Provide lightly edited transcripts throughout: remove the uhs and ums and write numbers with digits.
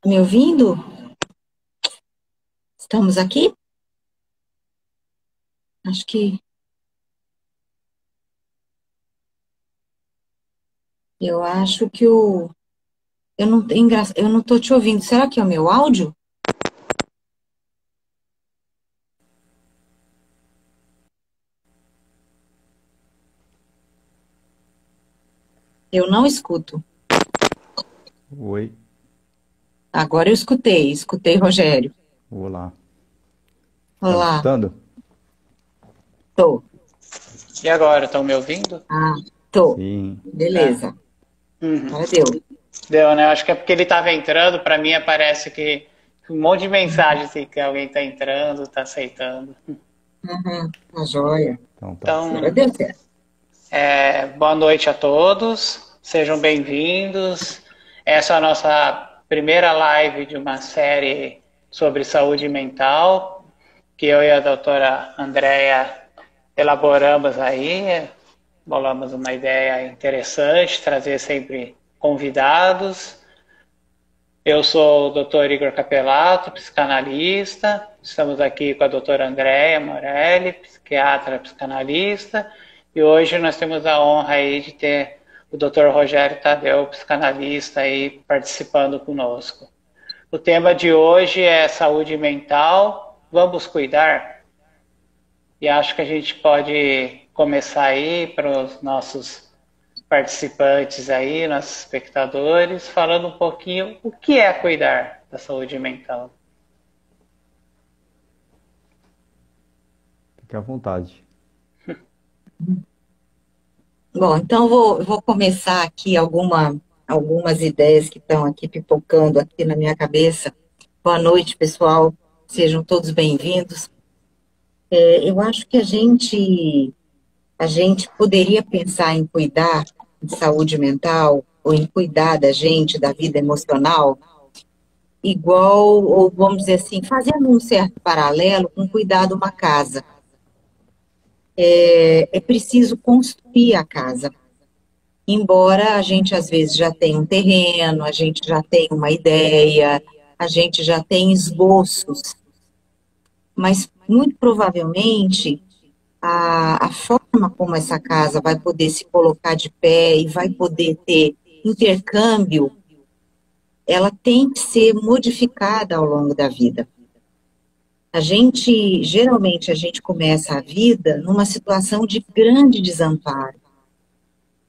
Tá me ouvindo? Estamos aqui? Acho que eu acho que o eu não tô te ouvindo. Será que é o meu áudio? Eu não escuto. Oi, Agora eu escutei, Rogério. olá. Tá me Olá, escutando? tô. E agora, estão me ouvindo? Ah, tô. Sim. Tá. Beleza. Uhum. Agora deu. Deu, né? Acho que é porque ele estava entrando, para mim aparece que um monte de mensagem assim, que alguém está entrando, está aceitando. Uhum, tá joia. Então tá. Agora Então, deu certo. boa noite a todos, sejam bem-vindos. Essa é a nossa primeira live de uma série sobre saúde mental, que eu e a doutora Andrea elaboramos aí, bolamos uma ideia interessante, trazer sempre convidados. Eu sou o Dr. Igor Capelato, psicanalista. Estamos aqui com a doutora Andrea Morelli, psiquiatra psicanalista. E hoje nós temos a honra aí de ter o Dr. Rogério Tadeu, psicanalista, aí participando conosco. O tema de hoje é saúde mental. Vamos cuidar? E acho que a gente pode começar aí para os nossos participantes aí, nossos espectadores, falando um pouquinho o que é cuidar da saúde mental. Fique à vontade. Bom, então eu vou começar aqui algumas ideias que estão aqui pipocando aqui na minha cabeça. Boa noite, pessoal. Sejam todos bem-vindos. Eu acho que a gente poderia pensar em cuidar de saúde mental ou em cuidar da gente, da vida emocional, igual, ou vamos dizer assim, fazendo um certo paralelo com cuidar de uma casa. É preciso construir a casa. Embora a gente às vezes já tenha um terreno, a gente já tenha uma ideia, a gente já tem esboços, mas muito provavelmente a forma como essa casa vai poder se colocar de pé e vai poder ter intercâmbio, ela tem que ser modificada ao longo da vida. Geralmente, a gente começa a vida numa situação de grande desamparo.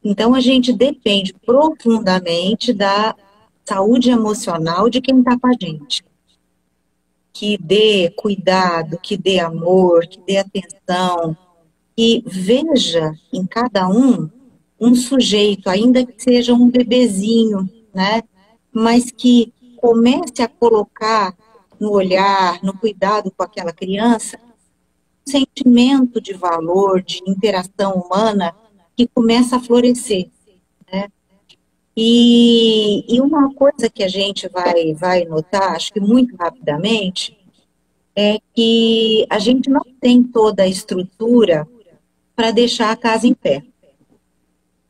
Então, a gente depende profundamente da saúde emocional de quem está com a gente. Que dê cuidado, que dê amor, que dê atenção, e veja em cada um sujeito, ainda que seja um bebezinho, né? Mas que comece a colocar no olhar, no cuidado com aquela criança, um sentimento de valor, de interação humana que começa a florescer, né? E uma coisa que a gente vai notar, acho que muito rapidamente, é que a gente não tem toda a estrutura para deixar a casa em pé.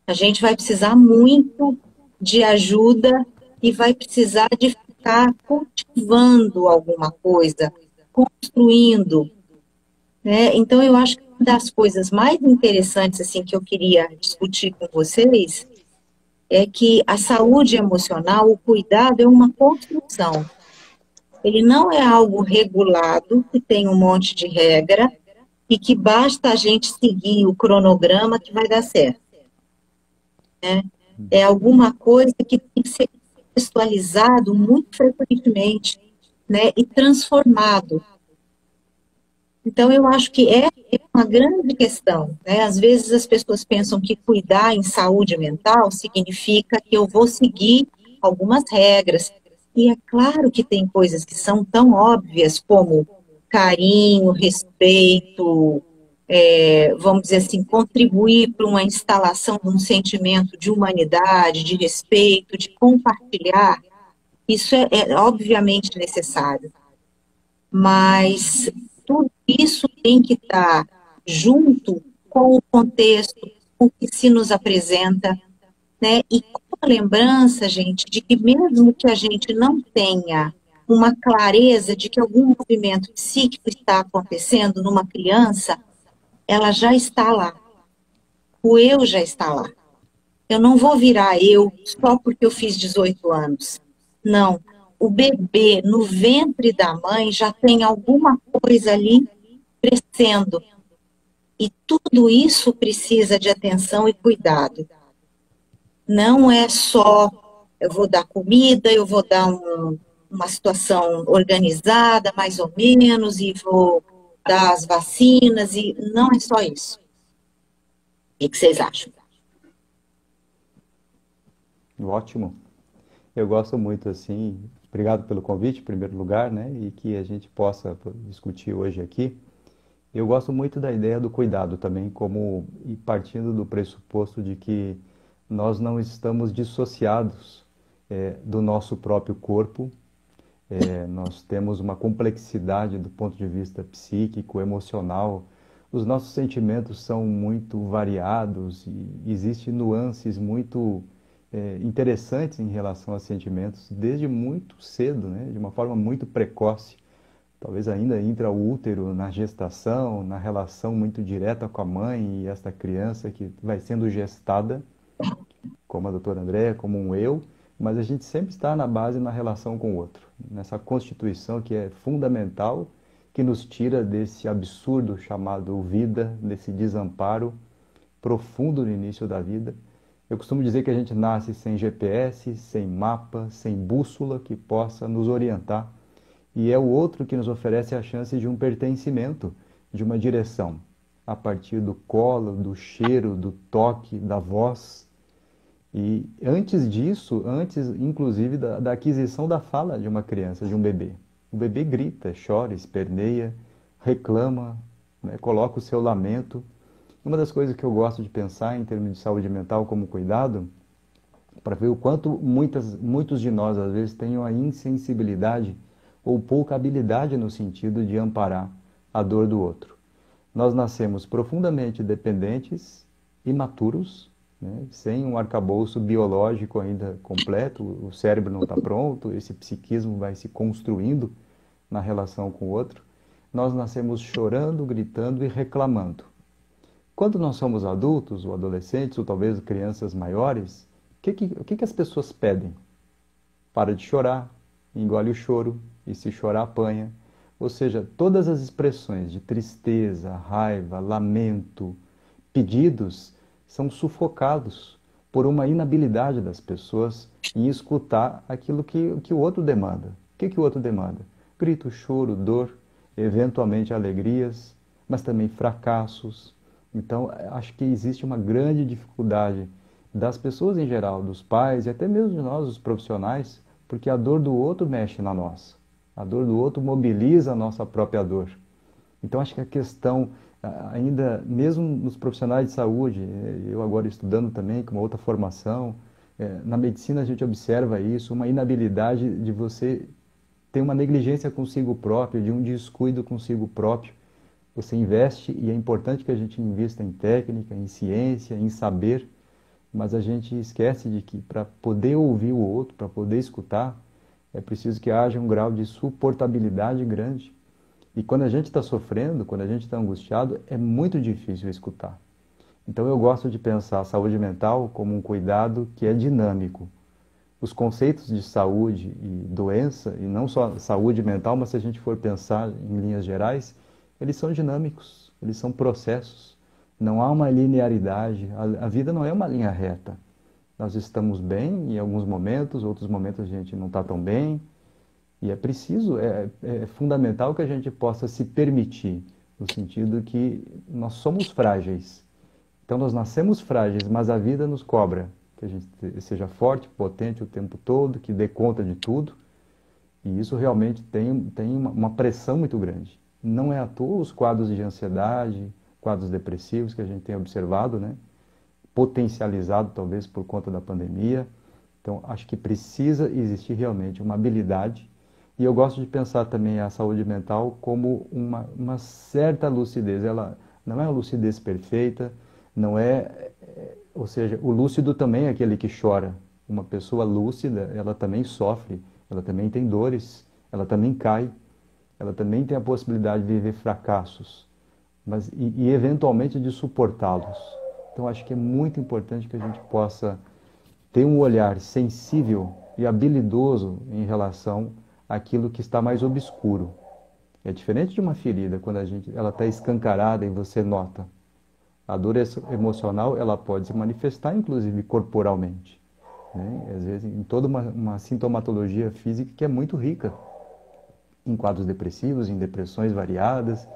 A gente vai precisar muito de ajuda e vai precisar de ficar cultivando alguma coisa, construindo, né? Então, eu acho que uma das coisas mais interessantes assim que eu queria discutir com vocês é que a saúde emocional, o cuidado é uma construção. Ele não é algo regulado, que tem um monte de regra e que basta a gente seguir o cronograma que vai dar certo. É alguma coisa que tem que ser contextualizado muito frequentemente, né, e transformado. Então, eu acho que é uma grande questão, né? Às vezes as pessoas pensam que cuidar em saúde mental significa que eu vou seguir algumas regras. E é claro que tem coisas que são tão óbvias como carinho, respeito, vamos dizer assim, contribuir para uma instalação de um sentimento de humanidade, de respeito, de compartilhar. Isso é obviamente necessário, mas tudo isso tem que estar junto com o contexto, com o que se nos apresenta, né? E uma lembrança, gente, de que mesmo que a gente não tenha uma clareza de que algum movimento psíquico está acontecendo numa criança, ela já está lá. O eu já está lá. Eu não vou virar eu só porque eu fiz 18 anos. Não. O bebê no ventre da mãe já tem alguma coisa ali crescendo. E tudo isso precisa de atenção e cuidado. Não é só eu vou dar comida, eu vou dar uma situação organizada, mais ou menos, e vou dar as vacinas, e não é só isso. O que vocês acham? Ótimo. Eu gosto muito, assim, obrigado pelo convite, em primeiro lugar, né? E que a gente possa discutir hoje aqui. Eu gosto muito da ideia do cuidado também, como e partindo do pressuposto de que nós não estamos dissociados do nosso próprio corpo. Nós temos uma complexidade do ponto de vista psíquico, emocional. Os nossos sentimentos são muito variados e existem nuances muito interessantes em relação a sentimentos desde muito cedo, né? De uma forma muito precoce. Talvez ainda intraútero, na gestação, na relação muito direta com a mãe e esta criança que vai sendo gestada, como a doutora Andréa, como um eu, mas a gente sempre está na base na relação com o outro, nessa constituição que é fundamental, que nos tira desse absurdo chamado vida, desse desamparo profundo no início da vida. Eu costumo dizer que a gente nasce sem GPS, sem mapa, sem bússola que possa nos orientar. E é o outro que nos oferece a chance de um pertencimento, de uma direção, a partir do colo, do cheiro, do toque, da voz. E antes disso, antes inclusive da aquisição da fala de uma criança, de um bebê. O bebê grita, chora, esperneia, reclama, né, coloca o seu lamento. Uma das coisas que eu gosto de pensar em termos de saúde mental como cuidado, para ver o quanto muitos de nós às vezes têm uma insensibilidade ou pouca habilidade no sentido de amparar a dor do outro. Nós nascemos profundamente dependentes, imaturos, né, sem um arcabouço biológico ainda completo, o cérebro não está pronto, esse psiquismo vai se construindo na relação com o outro. Nós nascemos chorando, gritando e reclamando. Quando nós somos adultos, ou adolescentes, ou talvez crianças maiores, o que as pessoas pedem? Para de chorar, engole o choro, e se chorar apanha. Ou seja, todas as expressões de tristeza, raiva, lamento, pedidos, são sufocados por uma inabilidade das pessoas em escutar aquilo que o outro demanda. O que o outro demanda? Grito, choro, dor, eventualmente alegrias, mas também fracassos. Então, acho que existe uma grande dificuldade das pessoas em geral, dos pais e até mesmo de nós, os profissionais, porque a dor do outro mexe na nossa. A dor do outro mobiliza a nossa própria dor. Então, acho que a questão, ainda mesmo nos profissionais de saúde, eu agora estudando também com uma outra formação, na medicina a gente observa isso, uma inabilidade de você ter uma negligência consigo próprio, de um descuido consigo próprio. Você investe, e é importante que a gente invista em técnica, em ciência, em saber, mas a gente esquece de que para poder ouvir o outro, para poder escutar, é preciso que haja um grau de suportabilidade grande. E quando a gente está sofrendo, quando a gente está angustiado, é muito difícil escutar. Então eu gosto de pensar a saúde mental como um cuidado que é dinâmico. Os conceitos de saúde e doença, e não só saúde mental, mas se a gente for pensar em linhas gerais, eles são dinâmicos, eles são processos. Não há uma linearidade, a vida não é uma linha reta. Nós estamos bem em alguns momentos, outros momentos a gente não está tão bem. E é preciso, é fundamental que a gente possa se permitir, no sentido que nós somos frágeis. Então nós nascemos frágeis, mas a vida nos cobra que a gente seja forte, potente o tempo todo, que dê conta de tudo. E isso realmente tem uma pressão muito grande. Não é à toa os quadros de ansiedade, quadros depressivos que a gente tem observado, né? Potencializado talvez por conta da pandemia. Então, acho que precisa existir realmente uma habilidade. E eu gosto de pensar também a saúde mental como uma certa lucidez. Ela não é uma lucidez perfeita, não é... Ou seja, o lúcido também é aquele que chora, Uma pessoa lúcida, ela também sofre, ela também tem dores, ela também cai, ela também tem a possibilidade de viver fracassos, mas e eventualmente de suportá-los. Então acho que é muito importante que a gente possa ter um olhar sensível e habilidoso em relação àquilo que está mais obscuro. É diferente de uma ferida, quando ela está escancarada e você nota. A dor emocional, ela pode se manifestar, inclusive, corporalmente, né? Às vezes, em toda uma sintomatologia física que é muito rica, em quadros depressivos, em depressões variadas,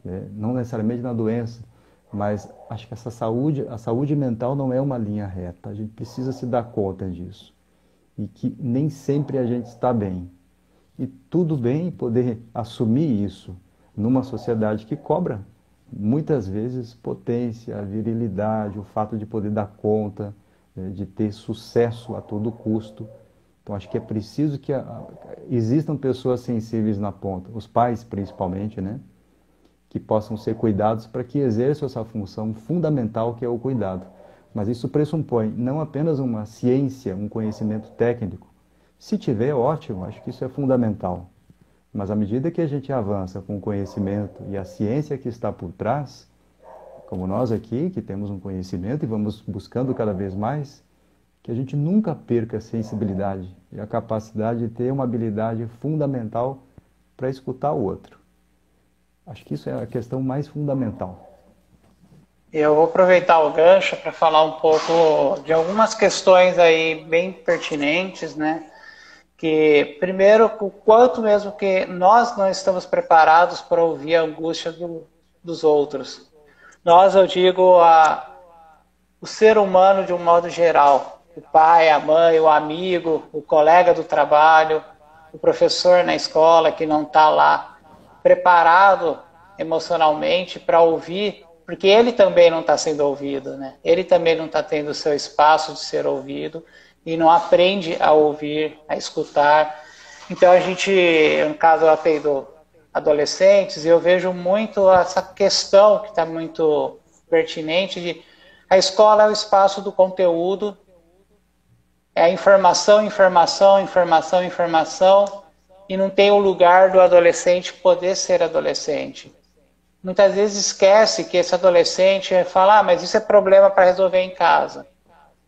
né? Não necessariamente na doença, mas acho que a saúde mental não é uma linha reta. A gente precisa se dar conta disso. E que nem sempre a gente está bem. E tudo bem poder assumir isso numa sociedade que cobra muitas vezes potência, virilidade, o fato de poder dar conta, de ter sucesso a todo custo. Então acho que é preciso que existam pessoas sensíveis na ponta, os pais principalmente, né? Que possam ser cuidados para que exerçam essa função fundamental que é o cuidado. Mas isso pressupõe não apenas uma ciência, um conhecimento técnico. Se tiver, ótimo, acho que isso é fundamental. Mas à medida que a gente avança com o conhecimento e a ciência que está por trás, como nós aqui, que temos um conhecimento e vamos buscando cada vez mais, que a gente nunca perca a sensibilidade e a capacidade de ter uma habilidade fundamental para escutar o outro. Acho que isso é a questão mais fundamental. Eu vou aproveitar o gancho para falar um pouco de algumas questões aí bem pertinentes, né? Que, primeiro, o quanto mesmo que nós não estamos preparados para ouvir a angústia dos outros. Nós, eu digo, o ser humano de um modo geral, o pai, a mãe, o amigo, o colega do trabalho, o professor na escola que não está lá preparado emocionalmente para ouvir, porque ele também não está sendo ouvido, né? Ele também não está tendo o seu espaço de ser ouvido e não aprende a ouvir, a escutar. Então a gente, no caso eu atendo adolescentes, e eu vejo muito essa questão que está muito pertinente de a escola é o espaço do conteúdo, é a informação, informação, informação, informação, e não tem o lugar do adolescente poder ser adolescente. Muitas vezes esquece que esse adolescente fala, mas isso é problema para resolver em casa.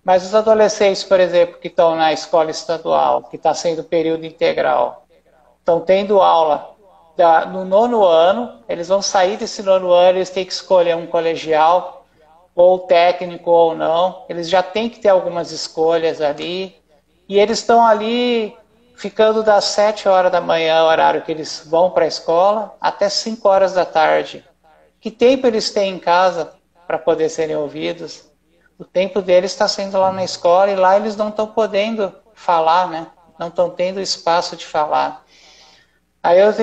Mas os adolescentes, por exemplo, que estão na escola estadual, que está sendo período integral, estão tendo aula no 9º ano, eles vão sair desse 9º ano, eles têm que escolher um colegial, ou técnico ou não, eles já têm que ter algumas escolhas ali, e eles estão ali ficando das 7 horas da manhã, horário que eles vão para a escola, até 5 horas da tarde. Que tempo eles têm em casa para poder serem ouvidos? O tempo deles está sendo lá na escola e lá eles não estão podendo falar, né? Não estão tendo espaço de falar. Aí eu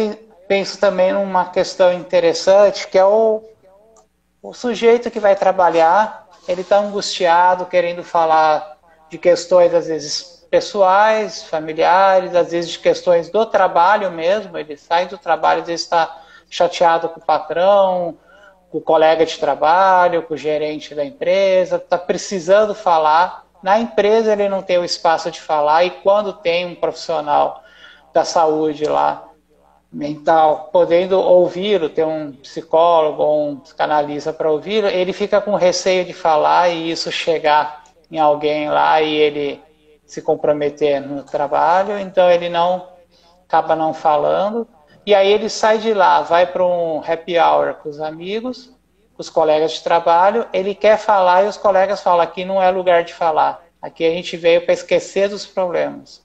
penso também numa questão interessante, que é o sujeito que vai trabalhar, ele está angustiado, querendo falar de questões, às vezes, pessoais, familiares, às vezes de questões do trabalho mesmo, ele sai do trabalho, às vezes está chateado com o patrão, com o colega de trabalho, com o gerente da empresa, está precisando falar. Na empresa ele não tem o espaço de falar, e quando tem um profissional da saúde lá, mental, podendo ouvi-lo, ter um psicólogo ou um psicanalista para ouvi-lo, ele fica com receio de falar e isso chegar em alguém lá e ele se comprometer no trabalho, então ele acaba não falando. E aí ele sai de lá, vai para um happy hour com os amigos, com os colegas de trabalho, ele quer falar e os colegas falam, aqui não é lugar de falar, aqui a gente veio para esquecer dos problemas.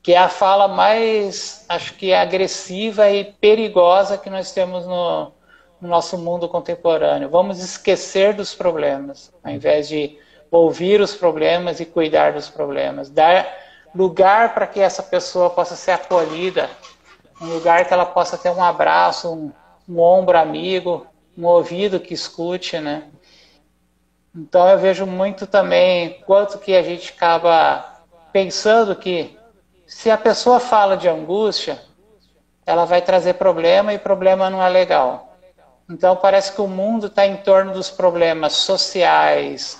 Que é a fala mais, acho que agressiva e perigosa que nós temos no nosso mundo contemporâneo. Vamos esquecer dos problemas, ao invés de ouvir os problemas e cuidar dos problemas. Dar lugar para que essa pessoa possa ser acolhida, um lugar que ela possa ter um abraço, um ombro amigo, um ouvido que escute, né? Então eu vejo muito também quanto que a gente acaba pensando que se a pessoa fala de angústia, ela vai trazer problema e problema não é legal. Então parece que o mundo está em torno dos problemas sociais,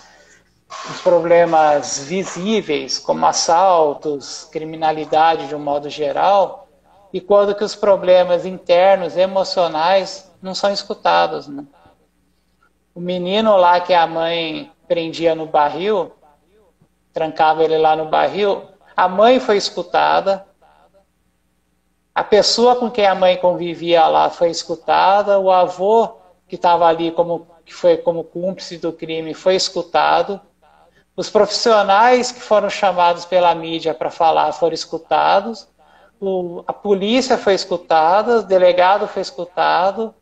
os problemas visíveis, como assaltos, criminalidade de um modo geral, e quando que os problemas internos, emocionais, não são escutados, né? O menino lá que a mãe prendia no barril, trancava ele lá no barril, a mãe foi escutada, a pessoa com quem a mãe convivia lá foi escutada, o avô que estava ali que foi como cúmplice do crime foi escutado, os profissionais que foram chamados pela mídia para falar foram escutados, a polícia foi escutada, o delegado foi escutado,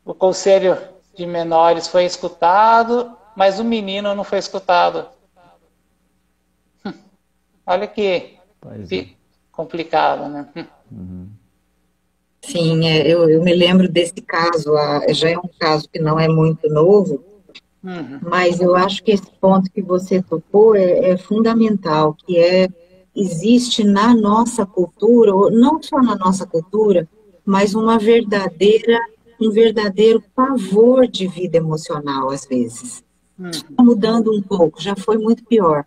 o conselho de menores foi escutado, mas o menino não foi escutado. Olha que complicado, né? Sim, eu me lembro desse caso, já é um caso que não é muito novo, mas eu acho que esse ponto que você tocou é fundamental, existe na nossa cultura, ou não só na nossa cultura, mas um verdadeiro pavor de vida emocional, às vezes. Está mudando um pouco, já foi muito pior.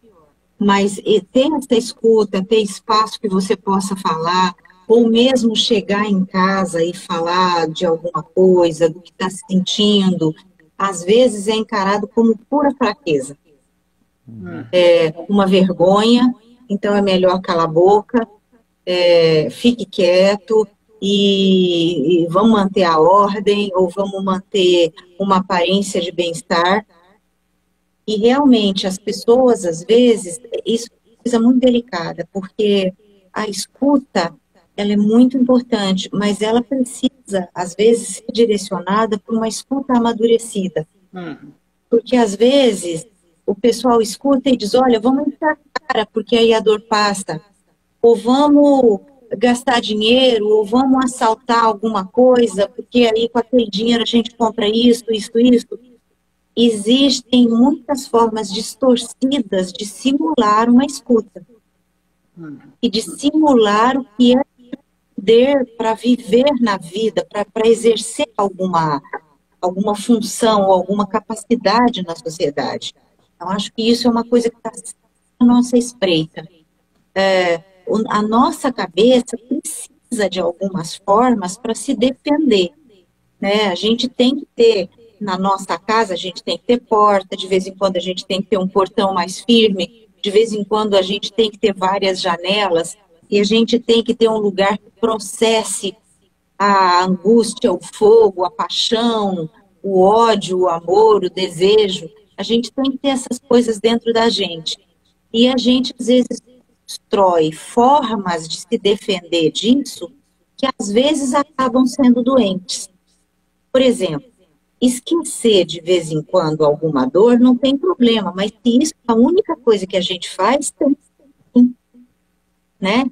Mas ter essa escuta, ter espaço que você possa falar, ou mesmo chegar em casa e falar de alguma coisa, do que está sentindo, às vezes é encarado como pura fraqueza. Uma vergonha, então é melhor calar a boca, fique quieto e vamos manter a ordem, ou vamos manter uma aparência de bem-estar. E realmente as pessoas, às vezes, isso é uma coisa muito delicada, porque a escuta, ela é muito importante, mas ela precisa, às vezes, ser direcionada para uma escuta amadurecida. Porque, às vezes, o pessoal escuta e diz, olha, vamos entrar cara, porque aí a dor passa. Ou vamos gastar dinheiro, ou vamos assaltar alguma coisa, porque aí com aquele dinheiro a gente compra isso, isso, isso. Existem muitas formas distorcidas de simular uma escuta e de simular o que é poder para viver na vida, para exercer alguma função ou alguma capacidade na sociedade. Então, acho que isso é uma coisa que está na nossa espreita. A nossa cabeça precisa de algumas formas para se defender, né? A gente tem que ter na nossa casa, a gente tem que ter porta, de vez em quando a gente tem que ter um portão mais firme, de vez em quando a gente tem que ter várias janelas, e a gente tem que ter um lugar que processe a angústia, o fogo, a paixão, o ódio, o amor, o desejo. A gente tem que ter essas coisas dentro da gente. E a gente, às vezes, constrói formas de se defender disso que, às vezes, acabam sendo doentes. Por exemplo, esquecer de vez em quando alguma dor não tem problema, mas se isso é a única coisa que a gente faz, tem, né?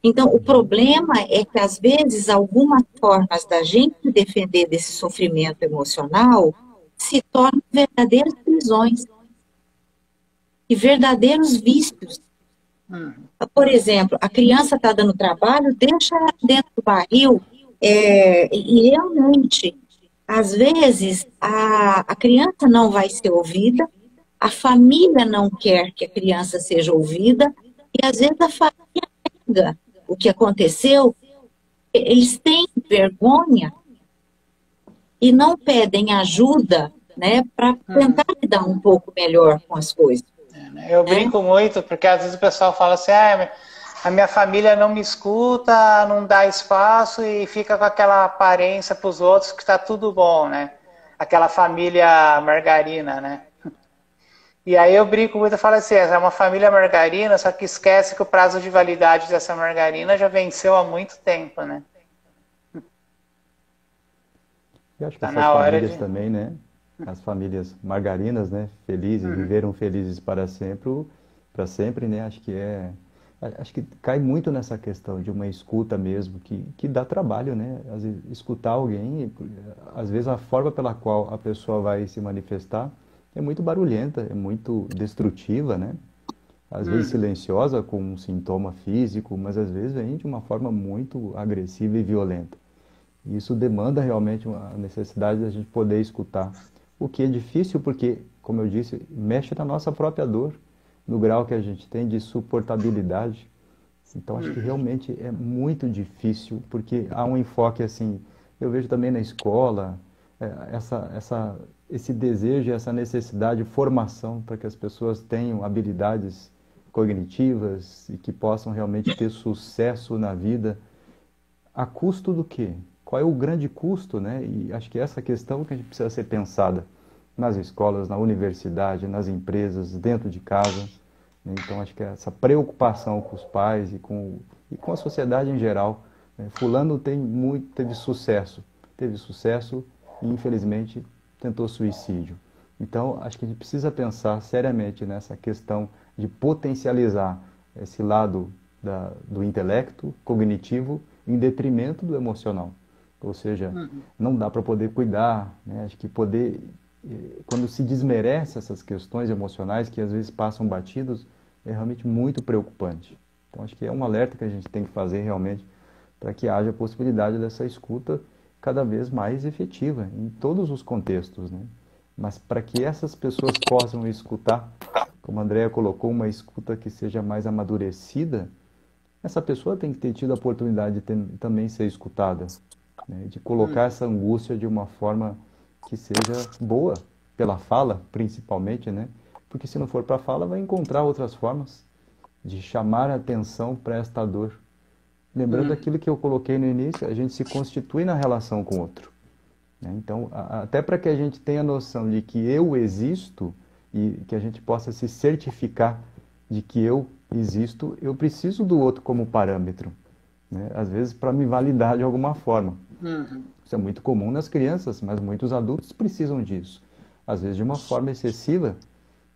Então, o problema é que, às vezes, algumas formas da gente se defender desse sofrimento emocional se tornam verdadeiras prisões e verdadeiros vícios. Por exemplo, a criança está dando trabalho, deixa ela dentro do barril, e realmente, às vezes, a criança não vai ser ouvida, a família não quer que a criança seja ouvida, e às vezes a família nega o que aconteceu, eles têm vergonha e não pedem ajuda, né, para tentar lidar um pouco melhor com as coisas. Eu brinco muito, porque às vezes o pessoal fala assim, a minha família não me escuta, não dá espaço e fica com aquela aparência para os outros que está tudo bom, né? Aquela família margarina, né? E aí eu brinco muito e falo assim, é uma família margarina, só que esquece que o prazo de validade dessa margarina já venceu há muito tempo, né? Eu acho que essas famílias também, né? As famílias margarinas, né? Felizes, viveram felizes para sempre, né? Acho que cai muito nessa questão de uma escuta mesmo, que dá trabalho, né? Às vezes, escutar alguém, às vezes a forma pela qual a pessoa vai se manifestar é muito barulhenta, é muito destrutiva, né? Às vezes silenciosa, com um sintoma físico, mas às vezes vem de uma forma muito agressiva e violenta. E isso demanda realmente uma necessidade da gente poder escutar. O que é difícil porque, como eu disse, mexe na nossa própria dor, no grau que a gente tem de suportabilidade. Então, acho que realmente é muito difícil, porque há um enfoque assim, eu vejo também na escola, esse desejo, essa necessidade de formação para que as pessoas tenham habilidades cognitivas e que possam realmente ter sucesso na vida. A custo do quê? Qual é o grande custo, né? E acho que essa questão que a gente precisa ser pensada nas escolas, na universidade, nas empresas, dentro de casa, né? Então, acho que essa preocupação com os pais e com a sociedade em geral, né? Fulano teve sucesso e, infelizmente, tentou suicídio. Então, acho que a gente precisa pensar seriamente nessa questão de potencializar esse lado do intelecto cognitivo em detrimento do emocional. Ou seja, não dá para poder cuidar, né? Acho que quando se desmerece essas questões emocionais que às vezes passam batidos, é realmente muito preocupante. Então, acho que é um alerta que a gente tem que fazer realmente para que haja a possibilidade dessa escuta cada vez mais efetiva em todos os contextos, né? Mas para que essas pessoas possam escutar, como a Andrea colocou, uma escuta que seja mais amadurecida, essa pessoa tem que ter tido a oportunidade de também ser escutada, né? De colocar essa angústia de uma forma que seja boa, pela fala, principalmente, né? Porque se não for para a fala, vai encontrar outras formas de chamar a atenção para esta dor. Lembrando aquilo que eu coloquei no início, a gente se constitui na relação com o outro, né? Então, até para que a gente tenha noção de que eu existo e que a gente possa se certificar de que eu existo, eu preciso do outro como parâmetro, né? Às vezes para me validar de alguma forma. Isso é muito comum nas crianças, mas muitos adultos precisam disso. Às vezes de uma forma excessiva,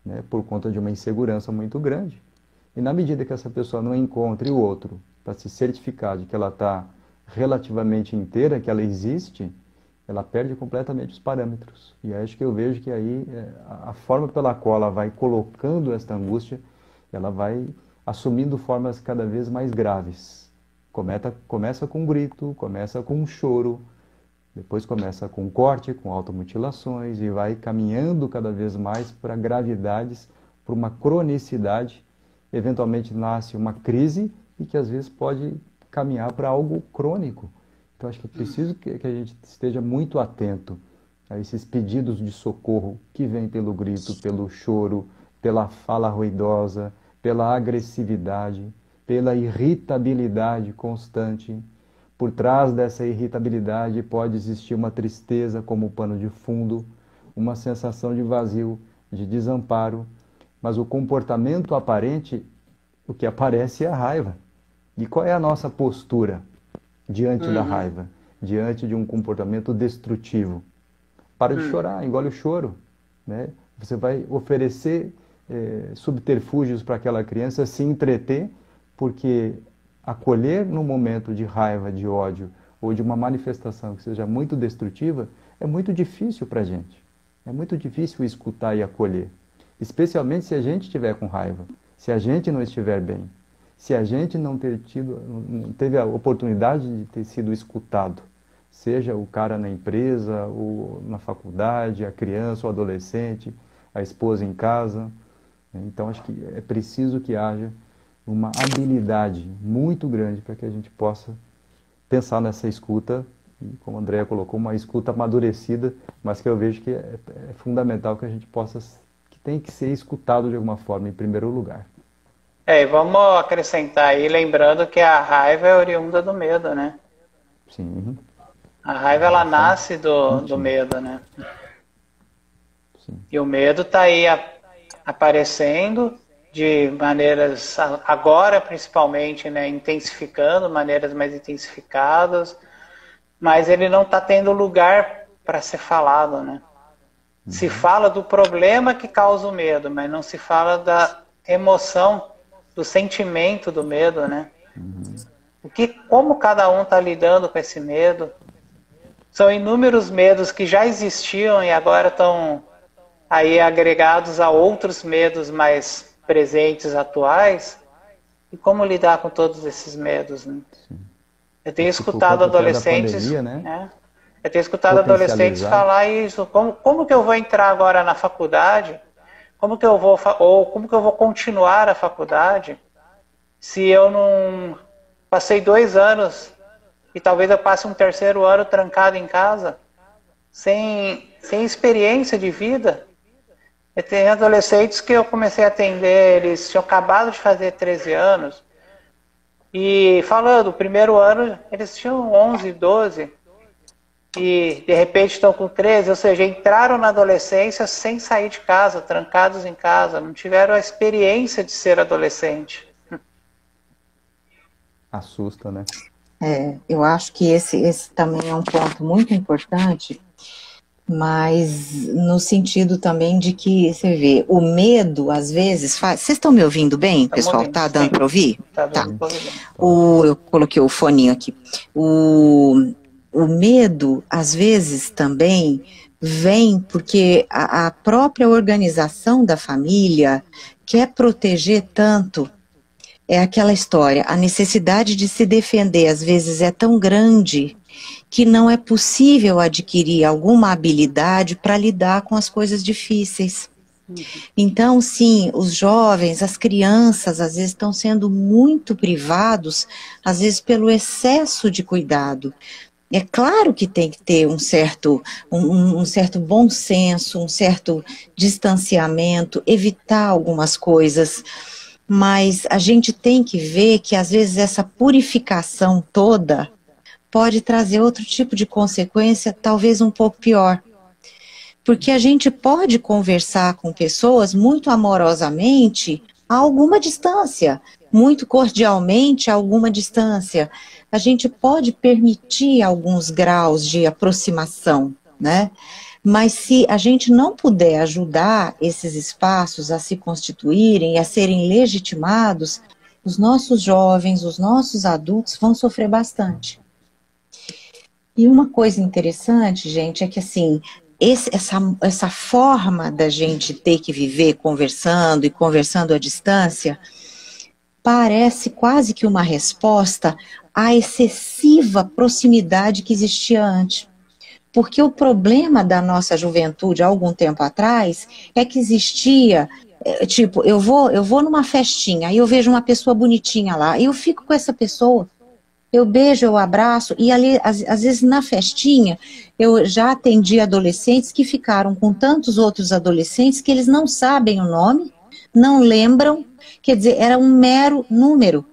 né, por conta de uma insegurança muito grande. E na medida que essa pessoa não encontre o outro para se certificar de que ela está relativamente inteira, que ela existe, ela perde completamente os parâmetros. E acho que eu vejo que aí a forma pela qual ela vai colocando esta angústia, ela vai assumindo formas cada vez mais graves. Começa com um grito, começa com um choro, depois começa com um corte, com automutilações e vai caminhando cada vez mais para gravidades, para uma cronicidade. Eventualmente nasce uma crise e que às vezes pode caminhar para algo crônico. Então acho que é preciso que a gente esteja muito atento a esses pedidos de socorro que vêm pelo grito, pelo choro, pela fala ruidosa, pela agressividade, pela irritabilidade constante. Por trás dessa irritabilidade pode existir uma tristeza como pano de fundo, uma sensação de vazio, de desamparo, mas o comportamento aparente, o que aparece é a raiva. E qual é a nossa postura diante da raiva, diante de um comportamento destrutivo? Para de chorar, engole o choro, né? Você vai oferecer subterfúgios para aquela criança se entreter, porque acolher no momento de raiva, de ódio, ou de uma manifestação que seja muito destrutiva, é muito difícil para a gente. É muito difícil escutar e acolher. Especialmente se a gente estiver com raiva, se a gente não estiver bem, se a gente não teve a oportunidade de ter sido escutado, seja o cara na empresa, ou na faculdade, a criança, o adolescente, a esposa em casa. Então, acho que é preciso que haja uma habilidade muito grande para que a gente possa pensar nessa escuta, e, como a Andrea colocou, uma escuta amadurecida, mas que eu vejo que é fundamental que a gente possa, que tem que ser escutado de alguma forma, em primeiro lugar. E vamos acrescentar aí, lembrando que a raiva é oriunda do medo, né? Sim. A raiva, ela nasce do medo, né? Sim. E o medo está aí aparecendo de maneiras, agora principalmente, né, intensificando, maneiras mais intensificadas, mas ele não está tendo lugar para ser falado, né? Se fala do problema que causa o medo, mas não se fala da emoção, do sentimento do medo, né? Como cada um está lidando com esse medo? São inúmeros medos que já existiam e agora estão aí agregados a outros medos mais presentes, atuais. E como lidar com todos esses medos, né? Eu tenho escutado adolescentes... Pandemia, né? Eu tenho escutado adolescentes falar isso. Como que eu vou entrar agora na faculdade? Como que eu vou continuar a faculdade se eu não passei 2 anos e talvez eu passe um 3º ano trancado em casa, sem experiência de vida? Eu tenho adolescentes que eu comecei a atender, eles tinham acabado de fazer 13 anos, e falando, o primeiro ano eles tinham 11, 12, e de repente estão com 13, ou seja, entraram na adolescência sem sair de casa, trancados em casa, não tiveram a experiência de ser adolescente. Assusta, né? Eu acho que esse também é um ponto muito importante, mas no sentido também de que, você vê, o medo, às vezes, faz... Vocês estão me ouvindo bem, pessoal? Tá dando para ouvir? Tá. Eu coloquei o foninho aqui. O medo, às vezes, também vem porque a própria organização da família quer proteger tanto. É aquela história, a necessidade de se defender, às vezes, é tão grande que não é possível adquirir alguma habilidade para lidar com as coisas difíceis. Então, sim, os jovens, as crianças, às vezes estão sendo muito privados, às vezes pelo excesso de cuidado. É claro que tem que ter um certo bom senso, um certo distanciamento, evitar algumas coisas, mas a gente tem que ver que às vezes essa purificação toda pode trazer outro tipo de consequência, talvez um pouco pior. Porque a gente pode conversar com pessoas muito amorosamente a alguma distância, muito cordialmente a alguma distância. A gente pode permitir alguns graus de aproximação, né? Mas se a gente não puder ajudar esses espaços a se constituírem, a serem legitimados, os nossos jovens, os nossos adultos vão sofrer bastante. E uma coisa interessante, gente, é que assim, essa forma da gente ter que viver conversando e conversando à distância parece quase que uma resposta à excessiva proximidade que existia antes. Porque o problema da nossa juventude há algum tempo atrás é que existia, tipo, eu vou numa festinha, aí eu vejo uma pessoa bonitinha lá, e eu fico com essa pessoa. Eu beijo, eu abraço, e ali, às vezes na festinha, eu já atendi adolescentes que ficaram com tantos outros adolescentes que eles não sabem o nome, não lembram, quer dizer, era um mero número.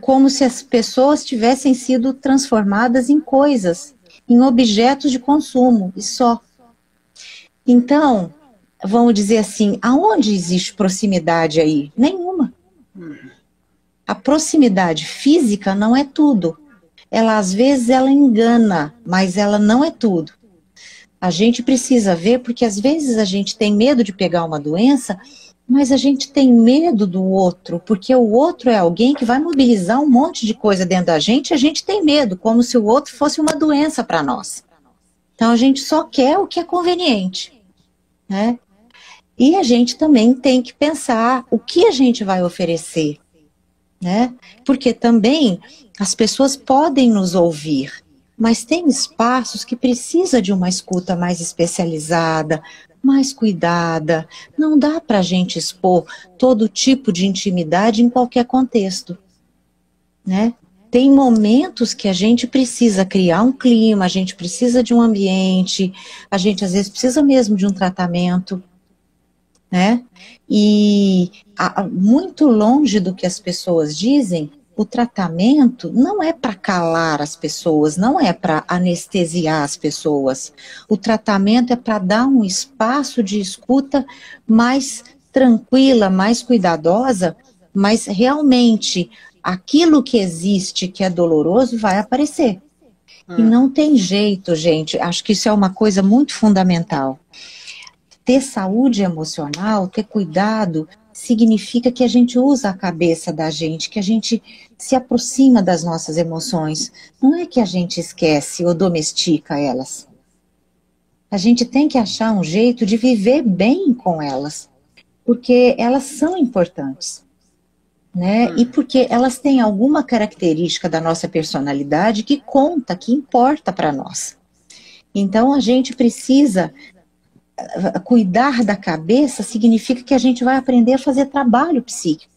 Como se as pessoas tivessem sido transformadas em coisas, em objetos de consumo, e só. Então, vamos dizer assim, aonde existe proximidade aí? Nenhuma. A proximidade física não é tudo. Ela, às vezes, ela engana, mas ela não é tudo. A gente precisa ver, porque às vezes a gente tem medo de pegar uma doença, mas a gente tem medo do outro, porque o outro é alguém que vai mobilizar um monte de coisa dentro da gente, e a gente tem medo, como se o outro fosse uma doença para nós. Então a gente só quer o que é conveniente, né? E a gente também tem que pensar o que a gente vai oferecer, né? Porque também as pessoas podem nos ouvir, mas tem espaços que precisa de uma escuta mais especializada, mais cuidada. Não dá para a gente expor todo tipo de intimidade em qualquer contexto, né? Tem momentos que a gente precisa criar um clima, a gente precisa de um ambiente, a gente às vezes precisa mesmo de um tratamento, né? E muito longe do que as pessoas dizem, o tratamento não é para calar as pessoas, não é para anestesiar as pessoas. O tratamento é para dar um espaço de escuta mais tranquila, mais cuidadosa, mas realmente aquilo que existe, que é doloroso, vai aparecer. E não tem jeito, gente. Acho que isso é uma coisa muito fundamental. Ter saúde emocional, ter cuidado, significa que a gente usa a cabeça da gente, que a gente se aproxima das nossas emoções. Não é que a gente esquece ou domestica elas. A gente tem que achar um jeito de viver bem com elas, porque elas são importantes, né? E porque elas têm alguma característica da nossa personalidade que conta, que importa para nós. Então, a gente precisa cuidar da cabeça, significa que a gente vai aprender a fazer trabalho psíquico.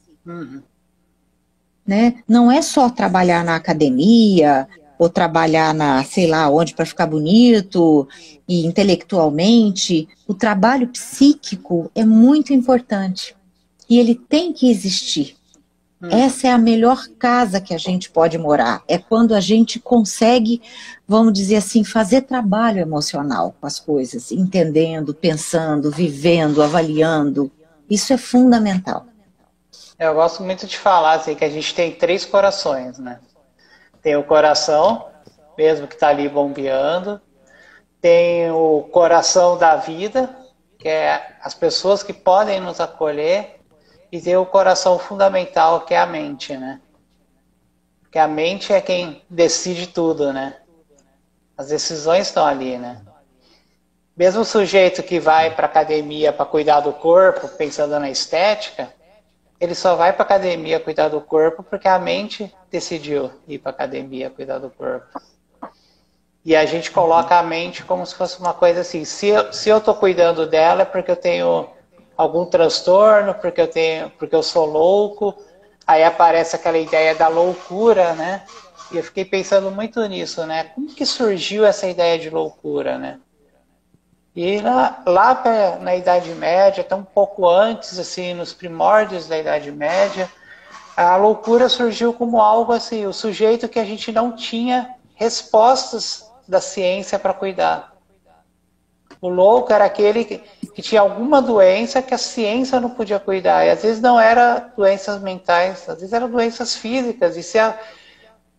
Né? Não é só trabalhar na academia, ou trabalhar na, sei lá, onde para ficar bonito e intelectualmente. O trabalho psíquico é muito importante. E ele tem que existir. Essa é a melhor casa que a gente pode morar. É quando a gente consegue, vamos dizer assim, fazer trabalho emocional com as coisas, entendendo, pensando, vivendo, avaliando. Isso é fundamental. Eu gosto muito de falar assim, que a gente tem 3 corações, né? Tem o coração, mesmo que está ali bombeando. Tem o coração da vida, que é as pessoas que podem nos acolher. E tem o coração fundamental, que é a mente, né? Porque a mente é quem decide tudo, né? As decisões estão ali, né? Mesmo o sujeito que vai para a academia para cuidar do corpo, pensando na estética, ele só vai para a academia cuidar do corpo porque a mente decidiu ir para a academia cuidar do corpo. E a gente coloca a mente como se fosse uma coisa assim, se eu estou cuidando dela é porque eu tenho algum transtorno, porque eu sou louco, aí aparece aquela ideia da loucura, né? E eu fiquei pensando muito nisso, né? Como que surgiu essa ideia de loucura, né? E na Idade Média, até um pouco antes, assim, nos primórdios da Idade Média, a loucura surgiu como algo assim, o sujeito que a gente não tinha respostas da ciência para cuidar. O louco era aquele que tinha alguma doença que a ciência não podia cuidar. E às vezes não era doenças mentais, às vezes eram doenças físicas. E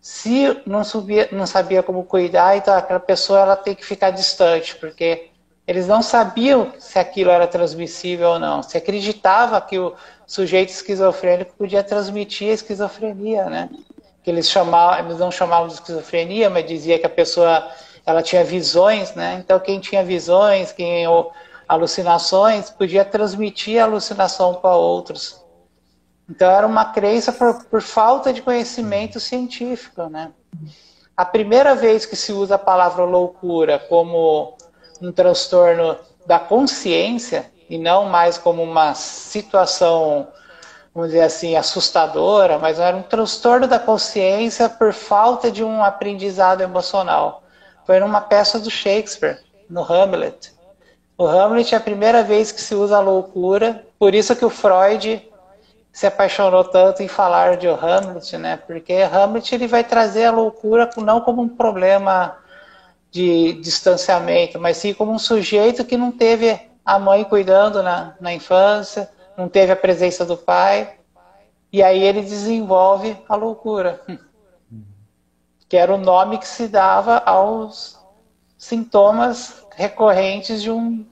se não sabia como cuidar, então aquela pessoa ela tem que ficar distante, porque eles não sabiam se aquilo era transmissível ou não. Se acreditava que o sujeito esquizofrênico podia transmitir a esquizofrenia, né? Que eles não chamavam de esquizofrenia, mas dizia que a pessoa ela tinha visões, né? Então quem tinha visões, alucinações, podia transmitir a alucinação para outros. Então era uma crença por falta de conhecimento científico, né? A primeira vez que se usa a palavra loucura como um transtorno da consciência e não mais como uma situação, vamos dizer assim, assustadora, mas era um transtorno da consciência por falta de um aprendizado emocional. Foi numa peça do Shakespeare, no Hamlet. O Hamlet é a primeira vez que se usa a loucura, por isso que o Freud se apaixonou tanto em falar de Hamlet, né? Porque Hamlet ele vai trazer a loucura não como um problema de distanciamento, mas sim como um sujeito que não teve a mãe cuidando na infância, não teve a presença do pai, e aí ele desenvolve a loucura, que era o nome que se dava aos sintomas recorrentes de um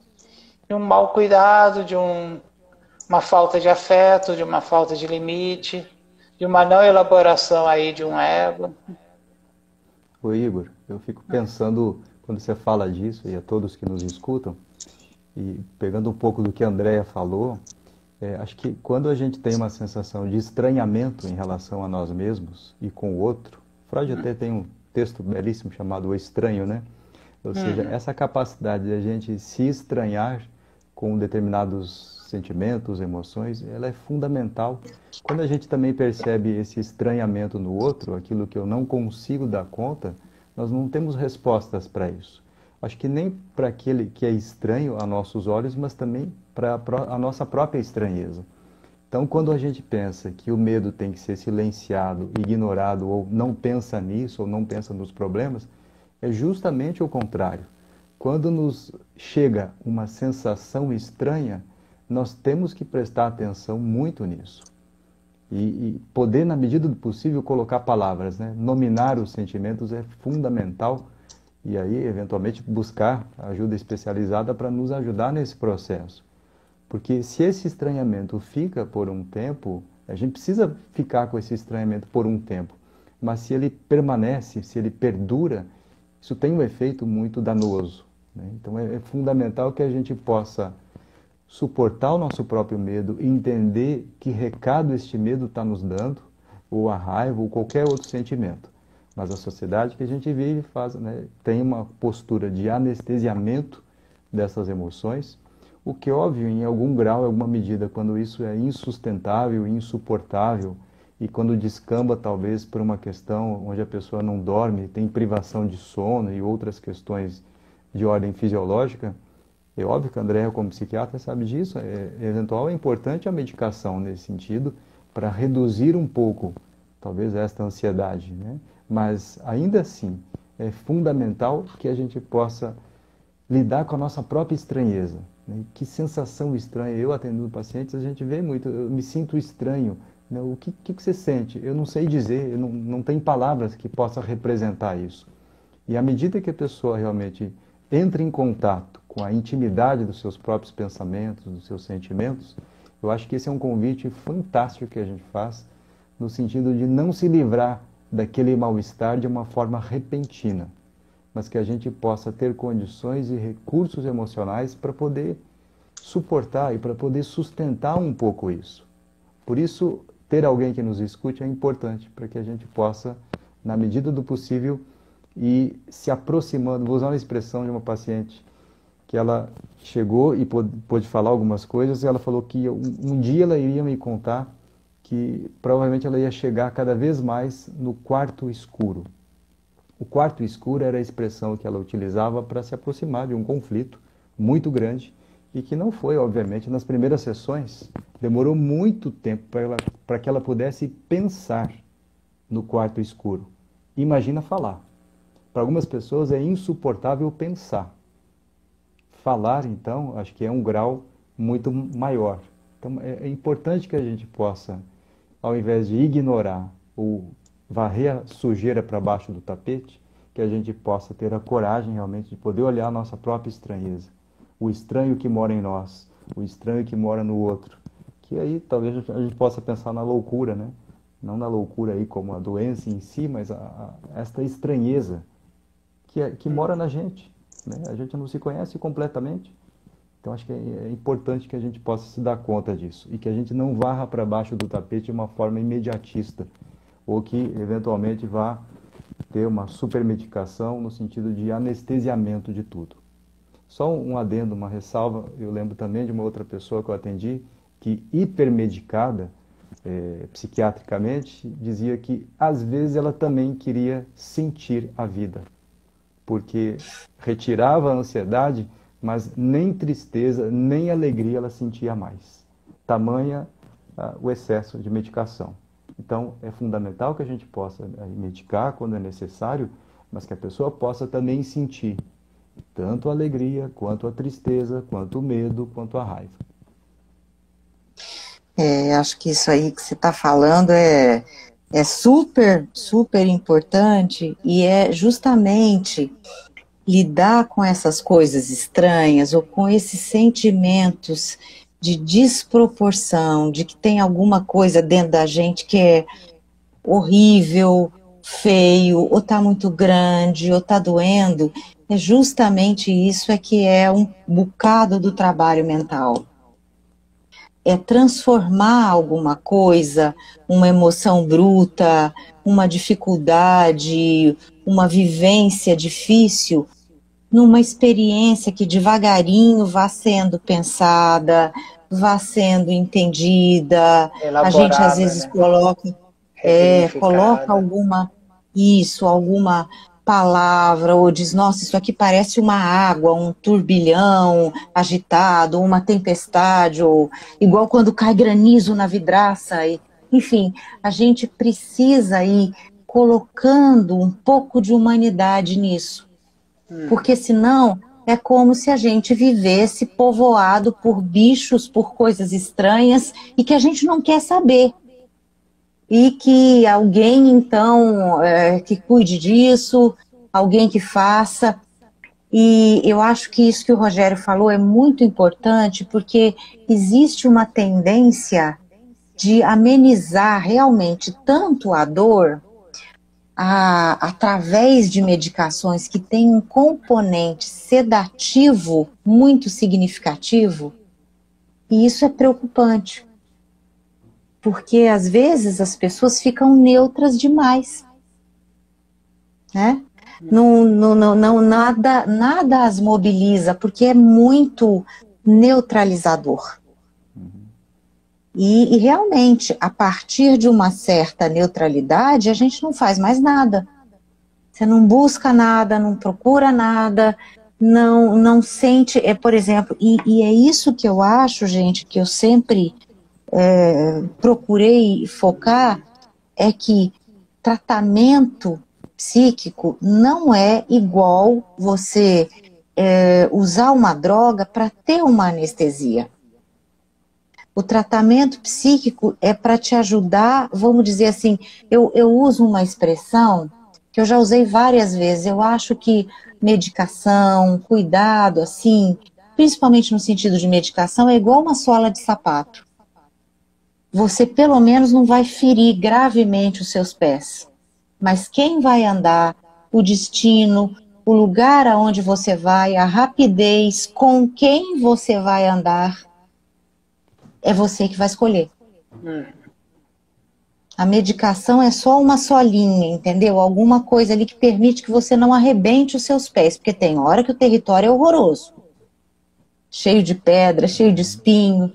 mau cuidado, de uma falta de afeto, de uma falta de limite, de uma não elaboração aí de um ego. Ô Igor, eu fico pensando, quando você fala disso, e a todos que nos escutam, e pegando um pouco do que a Andrea falou, acho que quando a gente tem uma sensação de estranhamento em relação a nós mesmos e com o outro, Freud até tem um texto belíssimo chamado O Estranho, né? Ou seja, essa capacidade de a gente se estranhar com determinados sentimentos, emoções, ela é fundamental. Quando a gente também percebe esse estranhamento no outro, aquilo que eu não consigo dar conta, nós não temos respostas para isso. Acho que nem para aquele que é estranho a nossos olhos, mas também para a nossa própria estranheza. Então, quando a gente pensa que o medo tem que ser silenciado, ignorado, ou não pensa nisso, ou não pensa nos problemas, é justamente o contrário. Quando nos chega uma sensação estranha, nós temos que prestar atenção muito nisso. E poder, na medida do possível, colocar palavras, né? Nominar os sentimentos é fundamental. E aí, eventualmente, buscar ajuda especializada para nos ajudar nesse processo. Porque se esse estranhamento fica por um tempo, a gente precisa ficar com esse estranhamento por um tempo. Mas se ele permanece, se ele perdura, isso tem um efeito muito danoso, né? Então é fundamental que a gente possa suportar o nosso próprio medo e entender que recado este medo está nos dando, ou a raiva, ou qualquer outro sentimento. Mas a sociedade que a gente vive faz, né, tem uma postura de anestesiamento dessas emoções, o que, óbvio, em algum grau, em alguma medida, quando isso é insustentável, insuportável, e quando descamba, talvez, por uma questão onde a pessoa não dorme, tem privação de sono e outras questões de ordem fisiológica, é óbvio que a Andréa, como psiquiatra, sabe disso, é importante a medicação nesse sentido, para reduzir um pouco, talvez, esta ansiedade, né? Mas, ainda assim, é fundamental que a gente possa lidar com a nossa própria estranheza, né? Que sensação estranha. Eu, atendendo pacientes, a gente vê muito, eu me sinto estranho, né? O que você sente? Eu não sei dizer, eu não tem palavras que possam representar isso. E à medida que a pessoa realmente entra em contato com a intimidade dos seus próprios pensamentos, dos seus sentimentos, eu acho que esse é um convite fantástico que a gente faz, no sentido de não se livrar daquele mal-estar de uma forma repentina, mas que a gente possa ter condições e recursos emocionais para poder suportar e para poder sustentar um pouco isso. Por isso, ter alguém que nos escute é importante, para que a gente possa, na medida do possível, ir se aproximando. Vou usar uma expressão de uma paciente que ela chegou e pôde falar algumas coisas, e ela falou que um dia ela iria me contar que provavelmente ela ia chegar cada vez mais no quarto escuro. O quarto escuro era a expressão que ela utilizava para se aproximar de um conflito muito grande e que não foi, obviamente, nas primeiras sessões. Demorou muito tempo para que ela pudesse pensar no quarto escuro. Imagina falar. Para algumas pessoas é insuportável pensar. Falar, então, acho que é um grau muito maior. Então, é importante que a gente possa, ao invés de ignorar ou varrer a sujeira para baixo do tapete, que a gente possa ter a coragem realmente de poder olhar a nossa própria estranheza, o estranho que mora em nós, o estranho que mora no outro, que aí talvez a gente possa pensar na loucura, né? Não na loucura aí como a doença em si, mas esta estranheza que mora na gente, né? A gente não se conhece completamente. Então, acho que é importante que a gente possa se dar conta disso e que a gente não varra para baixo do tapete de uma forma imediatista ou que, eventualmente, vá ter uma supermedicação no sentido de anestesiamento de tudo. Só um adendo, uma ressalva, eu lembro também de uma outra pessoa que eu atendi que, hipermedicada, psiquiatricamente, dizia que, às vezes, ela também queria sentir a vida, porque retirava a ansiedade, mas nem tristeza, nem alegria ela sentia mais. Tamanha o excesso de medicação. Então, é fundamental que a gente possa medicar quando é necessário, mas que a pessoa possa também sentir tanto a alegria, quanto a tristeza, quanto o medo, quanto a raiva. Acho que isso aí que você está falando é super, super importante e é justamente lidar com essas coisas estranhas ou com esses sentimentos de desproporção, de que tem alguma coisa dentro da gente que é horrível, feio, ou está muito grande, ou está doendo, é justamente isso que é um bocado do trabalho mental. É transformar alguma coisa, uma emoção bruta, uma dificuldade, uma vivência difícil, numa experiência que devagarinho vá sendo pensada, vá sendo entendida. Elaborada, a gente às vezes, né? coloca alguma palavra, ou diz, nossa, isso aqui parece uma água, um turbilhão agitado, uma tempestade, ou igual quando cai granizo na vidraça. Enfim, a gente precisa ir colocando um pouco de humanidade nisso. Porque senão é como se a gente vivesse povoado por bichos, por coisas estranhas e que a gente não quer saber. E que alguém, então, que cuide disso, alguém que faça. E eu acho que isso que o Rogério falou é muito importante, porque existe uma tendência de amenizar realmente tanto a dor através de medicações que têm um componente sedativo muito significativo, E isso é preocupante, porque às vezes as pessoas ficam neutras demais, né? Nada as mobiliza, porque é muito neutralizador. E realmente, a partir de uma certa neutralidade, a gente não faz mais nada. Você não busca nada, não procura nada, não sente, por exemplo, e é isso que eu acho, gente, que eu sempre procurei focar, é que tratamento psíquico não é igual você usar uma droga para ter uma anestesia. O tratamento psíquico é para te ajudar, vamos dizer assim, eu uso uma expressão que eu já usei várias vezes, eu acho que medicação, cuidado, assim, principalmente no sentido de medicação, é igual uma sola de sapato. Você pelo menos não vai ferir gravemente os seus pés. Mas quem vai andar, o destino, o lugar aonde você vai, a rapidez, com quem você vai andar, é você que vai escolher. A medicação é só uma solinha, entendeu? Alguma coisa ali que permite que você não arrebente os seus pés, porque tem hora que o território é horroroso. Cheio de pedra, cheio de espinho,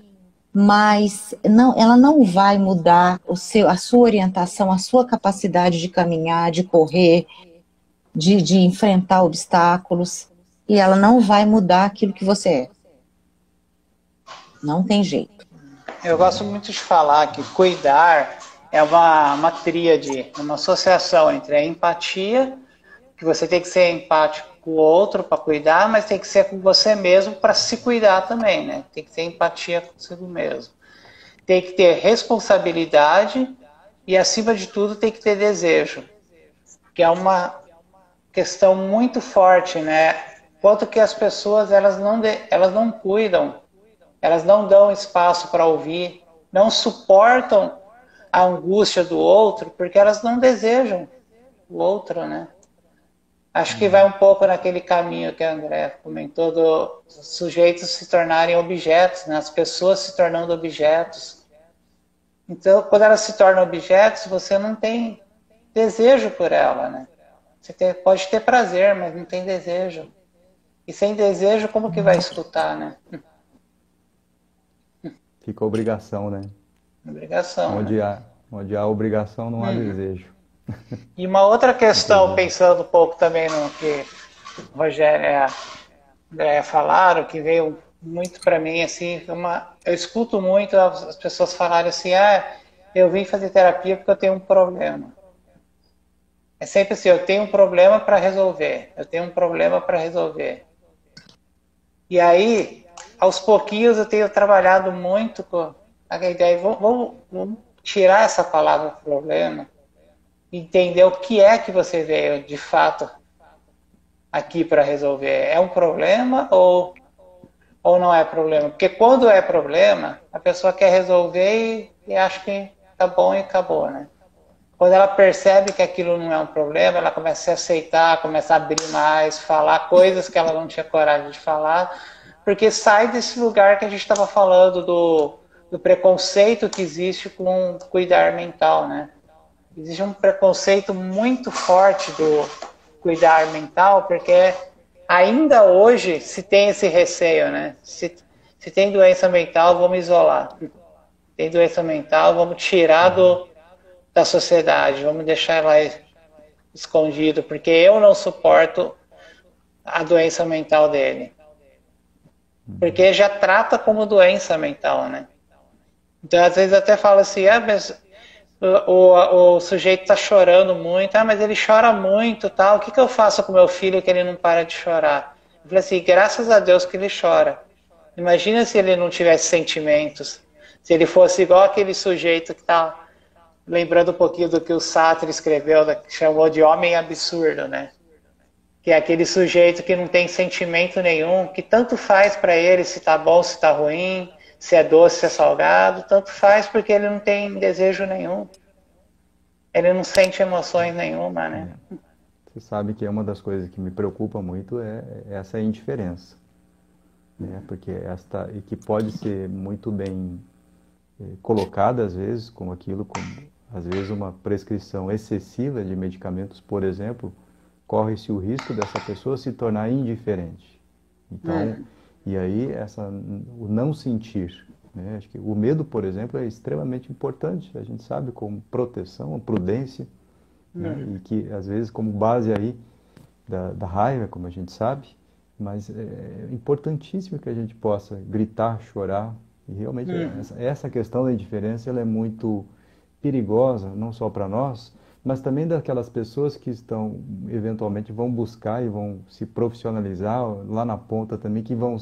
mas ela não vai mudar a sua orientação, a sua capacidade de caminhar, de correr, de enfrentar obstáculos, e ela não vai mudar aquilo que você é. Não tem jeito. Eu gosto muito de falar que cuidar é uma tríade, uma associação entre a empatia, que você tem que ser empático com o outro para cuidar, mas tem que ser com você mesmo para se cuidar também, né? Tem que ter empatia consigo mesmo. Tem que ter responsabilidade e, acima de tudo, tem que ter desejo, que é uma questão muito forte, né? Quanto que as pessoas elas não cuidam, elas não dão espaço para ouvir, não suportam a angústia do outro, porque elas não desejam o outro, né? Acho que vai um pouco naquele caminho que a André comentou, dos sujeitos se tornarem objetos, né? As pessoas se tornando objetos. Então, quando elas se tornam objetos, você não tem desejo por ela, né? Você pode ter prazer, mas não tem desejo. E sem desejo, como que vai escutar, né? Fica a obrigação, né? Obrigação. Onde há obrigação, não há desejo. E uma outra questão, pensando um pouco também no que o Rogério e a Andréa falaram, que veio muito para mim, assim, eu escuto muito as pessoas falarem assim, eu vim fazer terapia porque eu tenho um problema. É sempre assim, eu tenho um problema para resolver, eu tenho um problema para resolver. E aí, aos pouquinhos, eu tenho trabalhado muito com a ideia, vamos tirar essa palavra problema, entender o que é que você veio, de fato, aqui para resolver. É um problema ou não é problema? Porque quando é problema, a pessoa quer resolver e acha que tá bom e acabou, né? Quando ela percebe que aquilo não é um problema, ela começa a aceitar, começa a abrir mais, falar coisas que ela não tinha coragem de falar, porque sai desse lugar que a gente estava falando do preconceito que existe com cuidar mental, né? Existe um preconceito muito forte do cuidar mental, porque ainda hoje se tem esse receio, né? Se tem doença mental, vamos isolar. Tem doença mental, vamos tirar da sociedade, vamos deixar ela escondido, porque eu não suporto a doença mental dele. Porque já trata como doença mental, né? Então, às vezes até fala assim, mas o sujeito está chorando muito, mas ele chora muito, tal. O que eu faço com meu filho que ele não para de chorar? Eu falei assim, graças a Deus que ele chora. Imagina se ele não tivesse sentimentos, se ele fosse igual aquele sujeito que está lembrando um pouquinho do que o Sartre escreveu, que chamou de homem absurdo, né? Que é aquele sujeito que não tem sentimento nenhum, que tanto faz para ele se tá bom, se tá ruim, se é doce, se é salgado, tanto faz porque ele não tem desejo nenhum. Ele não sente emoções nenhuma, né? Você sabe que uma das coisas que me preocupa muito é essa indiferença. né? Porque esta, e que pode ser muito bem colocada, às vezes, como aquilo, como, às vezes, uma prescrição excessiva de medicamentos, por exemplo, corre-se o risco dessa pessoa se tornar indiferente. Então, e aí, o não sentir, né? Acho que o medo, por exemplo, é extremamente importante, a gente sabe, como proteção, prudência, né? E que, às vezes, como base aí da raiva, como a gente sabe, mas é importantíssimo que a gente possa gritar, chorar, e realmente essa questão da indiferença, ela é muito perigosa, não só para nós, mas também daquelas pessoas que estão, eventualmente, vão buscar e vão se profissionalizar lá na ponta também, que vão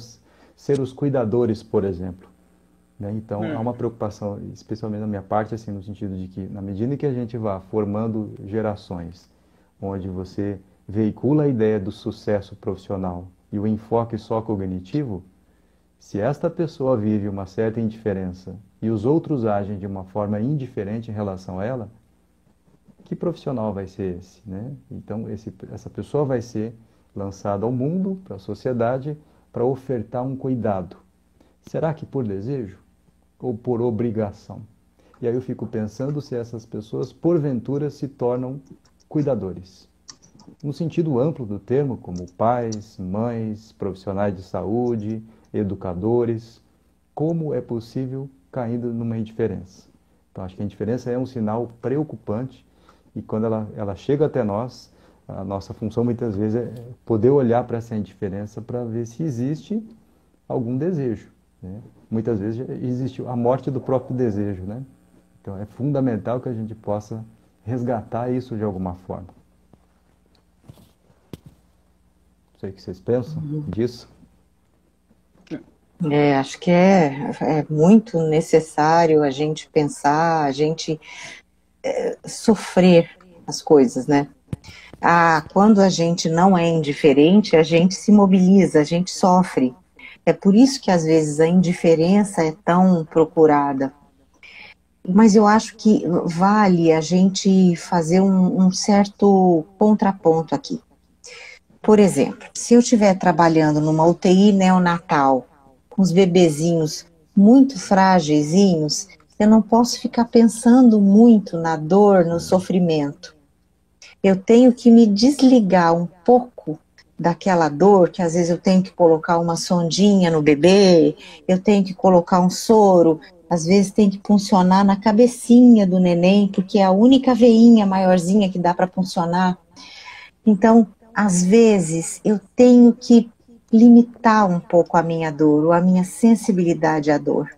ser os cuidadores, por exemplo, né? Então, há uma preocupação, especialmente na minha parte, assim, no sentido de que, na medida que a gente vá formando gerações, onde você veicula a ideia do sucesso profissional e o enfoque só cognitivo, se esta pessoa vive uma certa indiferença e os outros agem de uma forma indiferente em relação a ela, que profissional vai ser esse, né? Então, essa pessoa vai ser lançada ao mundo, para a sociedade, para ofertar um cuidado. Será que por desejo ou por obrigação? E aí eu fico pensando se essas pessoas, porventura, se tornam cuidadores. No sentido amplo do termo, como pais, mães, profissionais de saúde, educadores, como é possível caindo numa indiferença? Então, acho que a indiferença é um sinal preocupante e quando ela chega até nós, a nossa função muitas vezes é poder olhar para essa indiferença para ver se existe algum desejo, né? Muitas vezes existe a morte do próprio desejo, né? Então, é fundamental que a gente possa resgatar isso de alguma forma. Não sei o que vocês pensam disso. Acho que é muito necessário a gente pensar, a gente sofrer as coisas, né? Quando a gente não é indiferente, a gente se mobiliza, a gente sofre. É por isso que às vezes a indiferença é tão procurada. Mas eu acho que vale a gente fazer um certo contraponto aqui. Por exemplo, se eu estiver trabalhando numa UTI neonatal, com os bebezinhos muito frágilzinhos, eu não posso ficar pensando muito na dor, no sofrimento. Eu tenho que me desligar um pouco daquela dor, que às vezes eu tenho que colocar uma sondinha no bebê, eu tenho que colocar um soro, às vezes tem que puncionar na cabecinha do neném, porque é a única veinha maiorzinha que dá para puncionar. Então, às vezes, eu tenho que limitar um pouco a minha dor, ou a minha sensibilidade à dor,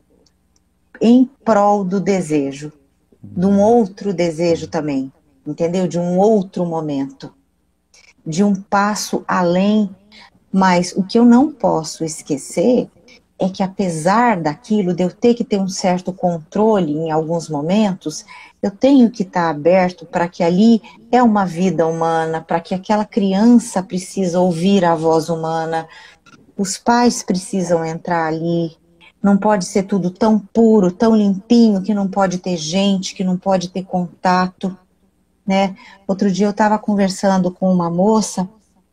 em prol do desejo, de um outro desejo também, entendeu? De um outro momento, de um passo além. Mas o que eu não posso esquecer é que, apesar daquilo, de eu ter que ter um certo controle em alguns momentos, eu tenho que estar aberto para que ali é uma vida humana, para que aquela criança precisa ouvir a voz humana, os pais precisam entrar ali, não pode ser tudo tão puro, tão limpinho, que não pode ter gente, que não pode ter contato, né? Outro dia eu estava conversando com uma moça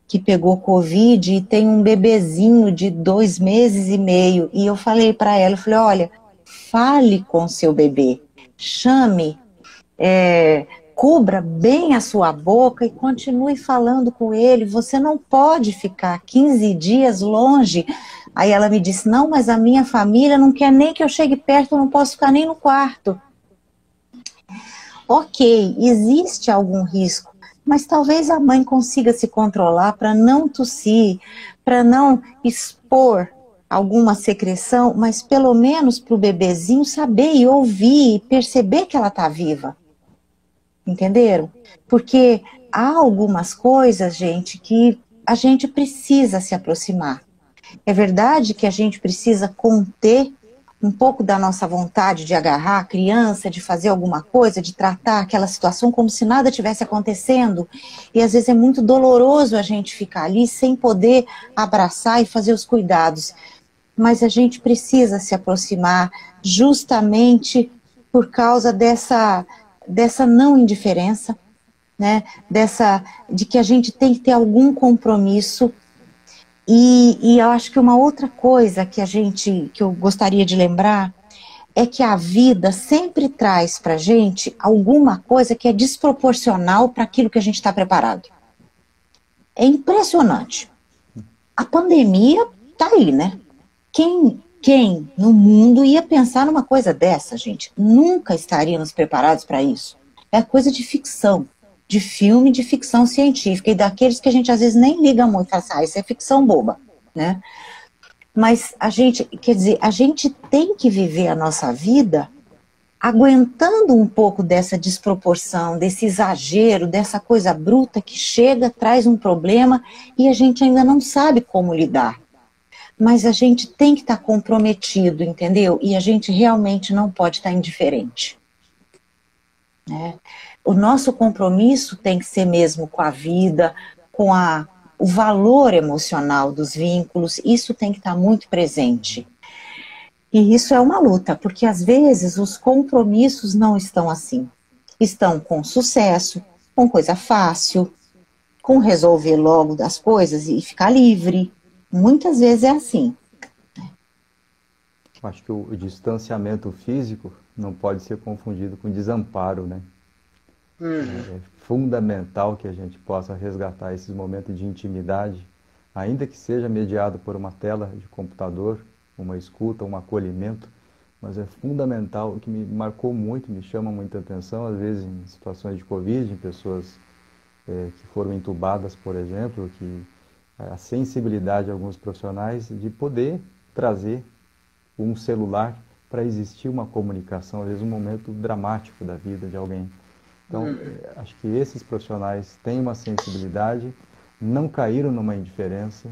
que pegou Covid e tem um bebezinho de 2 meses e meio, e eu falei para ela, eu falei, olha, fale com seu bebê, chame, cubra bem a sua boca e continue falando com ele, você não pode ficar 15 dias longe. Aí ela me disse, não, mas a minha família não quer nem que eu chegue perto, eu não posso ficar nem no quarto. Ok, existe algum risco, mas talvez a mãe consiga se controlar para não tossir, para não expor alguma secreção, mas pelo menos para o bebezinho saber e ouvir e perceber que ela está viva. Entenderam? Porque há algumas coisas, gente, que a gente precisa se aproximar. É verdade que a gente precisa conter um pouco da nossa vontade de agarrar a criança, de fazer alguma coisa, de tratar aquela situação como se nada tivesse acontecendo. E às vezes é muito doloroso a gente ficar ali sem poder abraçar e fazer os cuidados. Mas a gente precisa se aproximar justamente por causa dessa não indiferença, né? De que a gente tem que ter algum compromisso. E eu acho que uma outra coisa que eu gostaria de lembrar é que a vida sempre traz para a gente alguma coisa que é desproporcional para aquilo que a gente está preparado. É impressionante. A pandemia tá aí, né? Quem no mundo ia pensar numa coisa dessa, gente? Nunca estaríamos preparados para isso. É coisa de ficção, de filme de ficção científica e daqueles que a gente às vezes nem liga muito, fala assim, isso é ficção boba, né? Mas a gente, quer dizer, a gente tem que viver a nossa vida aguentando um pouco dessa desproporção, desse exagero, dessa coisa bruta que chega, traz um problema e a gente ainda não sabe como lidar. Mas a gente tem que estar comprometido, entendeu? E a gente realmente não pode estar indiferente, né? O nosso compromisso tem que ser mesmo com a vida, com o valor emocional dos vínculos, isso tem que estar muito presente. E isso é uma luta, porque às vezes os compromissos não estão assim. Estão com sucesso, com coisa fácil, com resolver logo das coisas e ficar livre. Muitas vezes é assim. Acho que o distanciamento físico não pode ser confundido com desamparo, né? É fundamental que a gente possa resgatar esses momentos de intimidade, ainda que seja mediado por uma tela de computador, uma escuta, um acolhimento, mas é fundamental, o que me marcou muito, me chama muita atenção, às vezes em situações de Covid, em pessoas que foram entubadas, por exemplo, que a sensibilidade de alguns profissionais de poder trazer um celular para existir uma comunicação, às vezes um momento dramático da vida de alguém. Então, acho que esses profissionais têm uma sensibilidade, não caíram numa indiferença.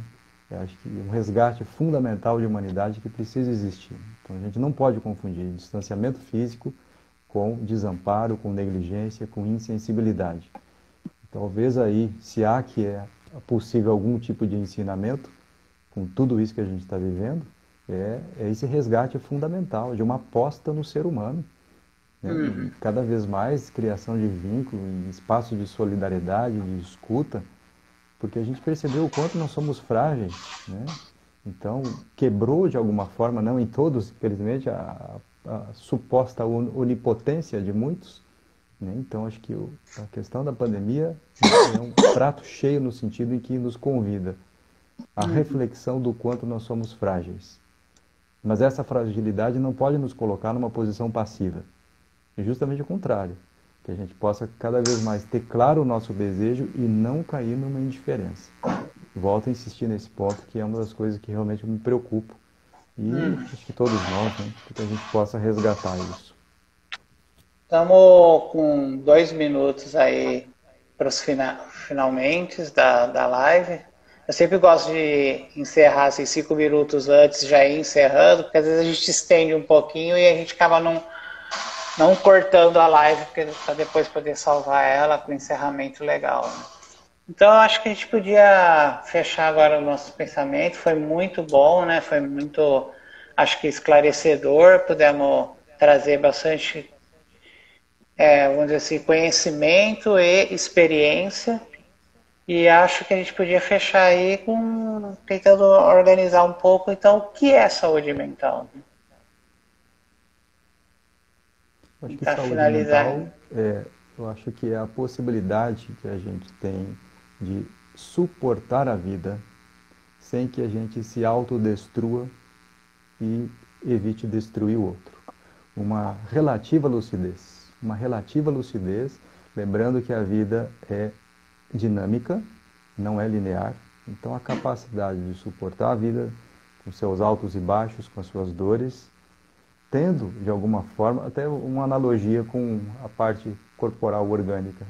Acho que um resgate fundamental de humanidade que precisa existir. Então, a gente não pode confundir distanciamento físico com desamparo, com negligência, com insensibilidade. Talvez aí, se há que é possível algum tipo de ensinamento, com tudo isso que a gente está vivendo, é esse resgate fundamental de uma aposta no ser humano. Né? E cada vez mais criação de vínculo, espaço de solidariedade, de escuta, porque a gente percebeu o quanto nós somos frágeis, né? Então, quebrou de alguma forma, não em todos, infelizmente, a suposta onipotência de muitos, né? Então, acho que a questão da pandemia é um prato cheio no sentido em que nos convida à reflexão do quanto nós somos frágeis. Mas essa fragilidade não pode nos colocar numa posição passiva. É justamente o contrário. Que a gente possa cada vez mais ter claro o nosso desejo e não cair numa indiferença. Volto a insistir nesse ponto, que é uma das coisas que realmente me preocupa. E acho que todos nós, né, que a gente possa resgatar isso. Estamos com 2 minutos aí para os finalmente da live. Eu sempre gosto de encerrar assim, 5 minutos antes, já ir encerrando, porque às vezes a gente estende um pouquinho e a gente acaba não cortando a live, para depois poder salvar ela com encerramento legal. Né? Então, eu acho que a gente podia fechar agora o nosso pensamento. Foi muito bom, né? Foi muito, acho que esclarecedor. Pudemos trazer bastante, vamos dizer assim, conhecimento e experiência. E acho que a gente podia fechar aí tentando organizar um pouco, então, o que é saúde mental? Acho que saúde mental, eu acho que é a possibilidade que a gente tem de suportar a vida sem que a gente se autodestrua e evite destruir o outro. Uma relativa lucidez, lembrando que a vida é dinâmica, não é linear, então a capacidade de suportar a vida com seus altos e baixos, com as suas dores, tendo, de alguma forma, até uma analogia com a parte corporal orgânica,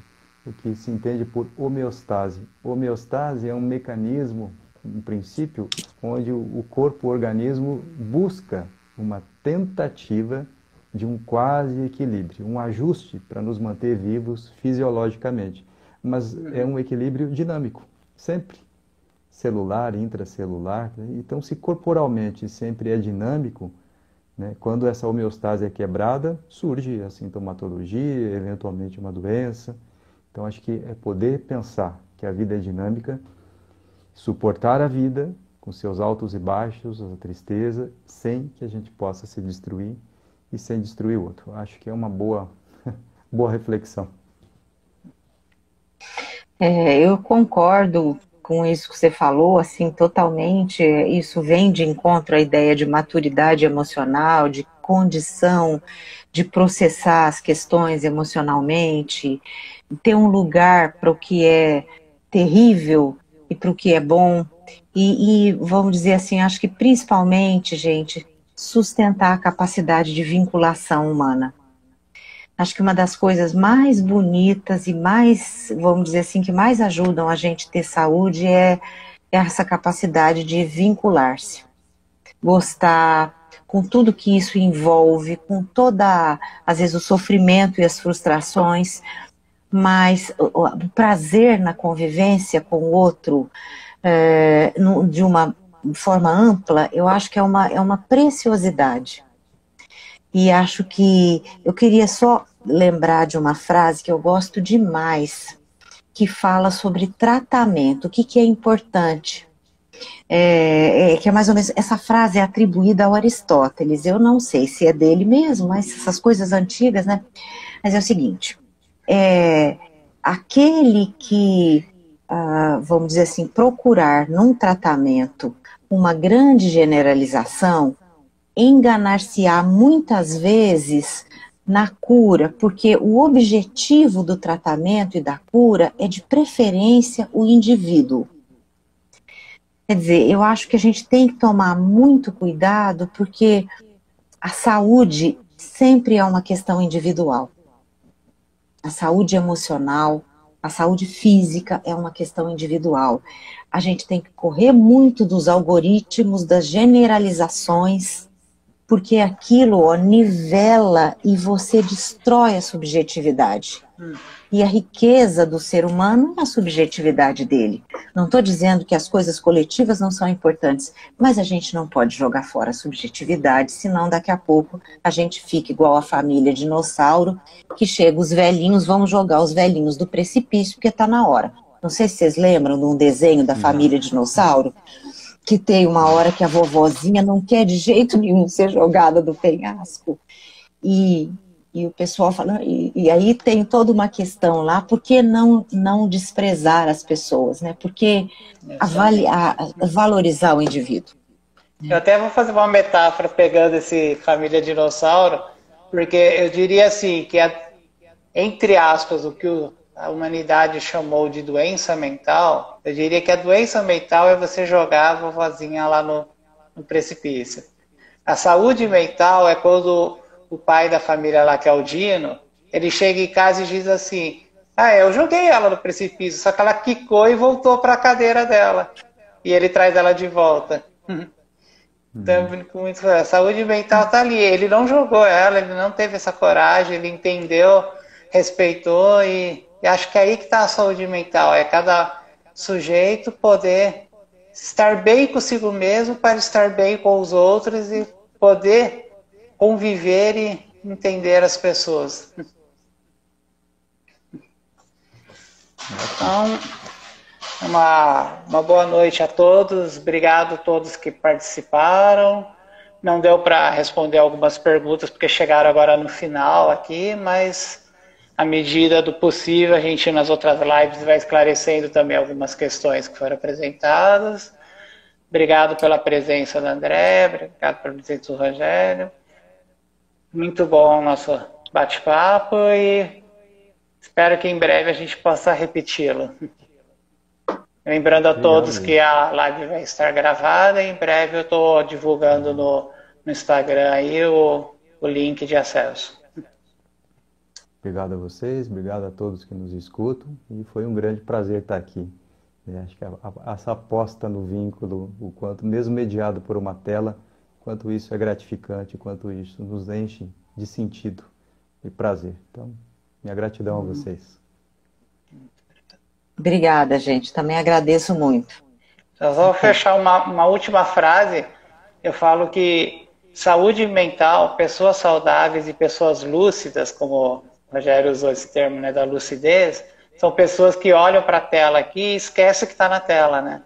o que se entende por homeostase. Homeostase é um mecanismo, um princípio, onde o corpo, o organismo, busca uma tentativa de um quase equilíbrio, um ajuste para nos manter vivos fisiologicamente. Mas é um equilíbrio dinâmico, sempre. Celular, intracelular. Então, se corporalmente sempre é dinâmico, né, quando essa homeostase é quebrada, surge a sintomatologia, eventualmente uma doença. Então, acho que é poder pensar que a vida é dinâmica, suportar a vida com seus altos e baixos, a tristeza, sem que a gente possa se destruir e sem destruir o outro. Acho que é uma boa, boa reflexão. Eu concordo com isso que você falou, assim, totalmente. Isso vem de encontro à ideia de maturidade emocional, de condição de processar as questões emocionalmente, ter um lugar para o que é terrível e para o que é bom. E vamos dizer assim, acho que principalmente, gente, sustentar a capacidade de vinculação humana. Acho que uma das coisas mais bonitas e mais, vamos dizer assim, que mais ajudam a gente a ter saúde é essa capacidade de vincular-se. Gostar, com tudo que isso envolve, com toda, às vezes, o sofrimento e as frustrações, mas o prazer na convivência com o outro, de uma forma ampla, eu acho que é uma preciosidade. E acho que eu queria só lembrar de uma frase que eu gosto demais, que fala sobre tratamento, o que é importante. Que é mais ou menos, essa frase é atribuída ao Aristóteles, eu não sei se é dele mesmo, mas essas coisas antigas, né? Mas é o seguinte, aquele que, vamos dizer assim, procurar num tratamento uma grande generalização, enganar-se-á muitas vezes na cura, porque o objetivo do tratamento e da cura é de preferência o indivíduo. Quer dizer, eu acho que a gente tem que tomar muito cuidado, porque a saúde sempre é uma questão individual. A saúde emocional, a saúde física é uma questão individual. A gente tem que correr muito dos algoritmos, das generalizações, porque aquilo nivela e você destrói a subjetividade. E a riqueza do ser humano é a subjetividade dele. Não estou dizendo que as coisas coletivas não são importantes, mas a gente não pode jogar fora a subjetividade, senão daqui a pouco a gente fica igual a família dinossauro, que chega os velhinhos, vamos jogar os velhinhos do precipício, porque está na hora. Não sei se vocês lembram de um desenho da família dinossauro, que tem uma hora que a vovozinha não quer de jeito nenhum ser jogada do penhasco. E o pessoal fala, e aí tem toda uma questão lá, por que não desprezar as pessoas, né? Por que valorizar o indivíduo? Eu até vou fazer uma metáfora pegando esse família dinossauro, porque eu diria assim, que entre aspas, o que a humanidade chamou de doença mental, eu diria que a doença mental é você jogar a vovozinha lá no precipício. A saúde mental é quando o pai da família lá, que é o Dino, ele chega em casa e diz assim, eu joguei ela no precipício, só que ela quicou e voltou para a cadeira dela. E ele traz ela de volta. Então, a saúde mental está ali. Ele não jogou ela, ele não teve essa coragem, ele entendeu, respeitou e acho que é aí que está a saúde mental. É cada sujeito poder estar bem consigo mesmo para estar bem com os outros e poder conviver e entender as pessoas. Então, uma boa noite a todos. Obrigado a todos que participaram. Não deu para responder algumas perguntas porque chegaram agora no final aqui, mas à medida do possível a gente nas outras lives vai esclarecendo também algumas questões que foram apresentadas. Obrigado pela presença da André, obrigado pela presença do Rogério. Muito bom o nosso bate-papo e espero que em breve a gente possa repeti-lo. Lembrando a todos que a live vai estar gravada e em breve eu estou divulgando no Instagram aí o link de acesso. Obrigado a vocês, obrigado a todos que nos escutam e foi um grande prazer estar aqui. Acho que essa aposta no vínculo, o quanto, mesmo mediado por uma tela, quanto isso é gratificante, quanto isso nos enche de sentido e prazer. Então, minha gratidão a vocês. Obrigada, gente. Também agradeço muito. Eu vou fechar uma última frase. Eu falo que saúde mental, pessoas saudáveis e pessoas lúcidas, como o Rogério usou esse termo, né, da lucidez, são pessoas que olham para a tela aqui e esquecem que está na tela, né?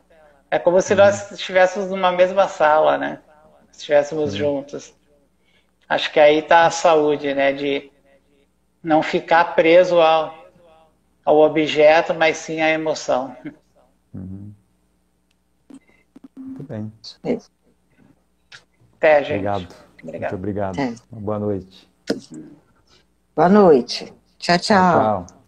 É como se nós estivéssemos numa mesma sala, né? Se estivéssemos juntos. Acho que aí está a saúde, né? De não ficar preso ao objeto, mas sim à emoção. Muito bem. Até, gente. Obrigado. Muito obrigado. Boa noite. Boa noite. Tchau, Tchau, tchau. tchau.